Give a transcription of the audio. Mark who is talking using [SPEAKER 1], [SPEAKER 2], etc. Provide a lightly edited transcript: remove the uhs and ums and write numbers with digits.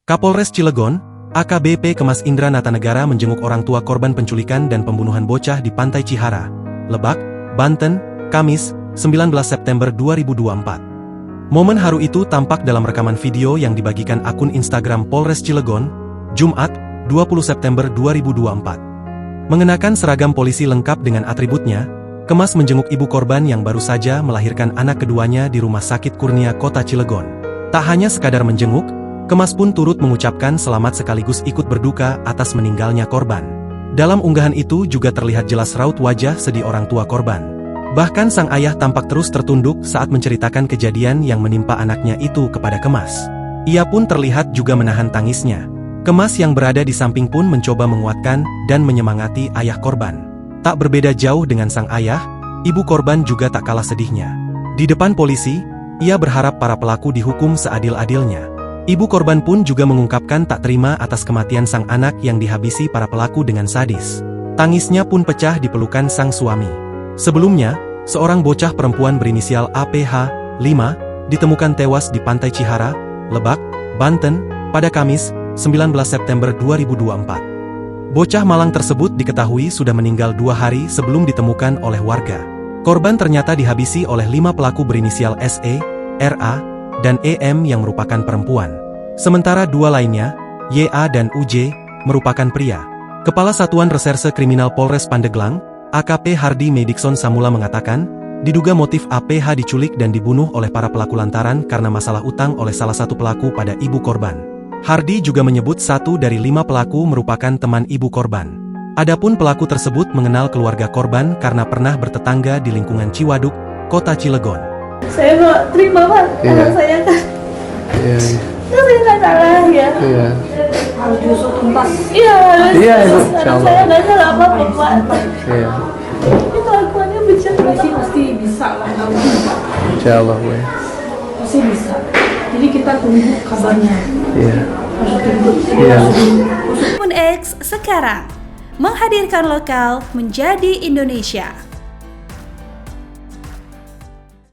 [SPEAKER 1] Kapolres Cilegon, AKBP Kemas Indra Natanegara menjenguk orang tua korban penculikan dan pembunuhan bocah di Pantai Cihara, Lebak, Banten, Kamis, 19 September 2024. Momen haru itu tampak dalam rekaman video yang dibagikan akun Instagram Polres Cilegon, Jumat, 20 September 2024. Mengenakan seragam polisi lengkap dengan atributnya, Kemas menjenguk ibu korban yang baru saja melahirkan anak keduanya di Rumah Sakit Kurnia Kota Cilegon. Tak hanya sekadar menjenguk, Kemas pun turut mengucapkan selamat sekaligus ikut berduka atas meninggalnya korban. Dalam unggahan itu juga terlihat jelas raut wajah sedih orang tua korban. Bahkan sang ayah tampak terus tertunduk saat menceritakan kejadian yang menimpa anaknya itu kepada Kemas. Ia pun terlihat juga menahan tangisnya. Kemas yang berada di samping pun mencoba menguatkan dan menyemangati ayah korban. Tak berbeda jauh dengan sang ayah, ibu korban juga tak kalah sedihnya. Di depan polisi, ia berharap para pelaku dihukum seadil-adilnya. Ibu korban pun juga mengungkapkan tak terima atas kematian sang anak yang dihabisi para pelaku dengan sadis. Tangisnya pun pecah di pelukan sang suami. Sebelumnya, seorang bocah perempuan berinisial APH, 5, ditemukan tewas di Pantai Cihara, Lebak, Banten, pada Kamis, 19 September 2024. Bocah malang tersebut diketahui sudah meninggal 2 hari sebelum ditemukan oleh warga. Korban ternyata dihabisi oleh 5 pelaku berinisial SE, RA, dan EM yang merupakan perempuan. Sementara 2 lainnya, YA dan UJ, merupakan pria. Kepala Satuan Reserse Kriminal Polres Pandeglang, AKP Hardy Medikson Samula mengatakan, diduga motif APH diculik dan dibunuh oleh para pelaku lantaran karena masalah utang oleh salah satu pelaku pada ibu korban. Hardy juga menyebut 1 dari 5 pelaku merupakan teman ibu korban. Adapun pelaku tersebut mengenal keluarga korban karena pernah bertetangga di lingkungan Ciwaduk, Kota Cilegon.
[SPEAKER 2] Saya nggak terima Pak, anak saya kan saya nggak salah ya. Harus diusut tuntas. Iya, anak saya nggak salah apa-apa Pak. Ini kelakuannya bejat. Pasti bisa lah,
[SPEAKER 3] Insya Allah Bu.
[SPEAKER 2] pasti bisa. Jadi kita tunggu kabarnya. Harus tunggu.
[SPEAKER 4] Pun X sekarang menghadirkan lokal menjadi Indonesia.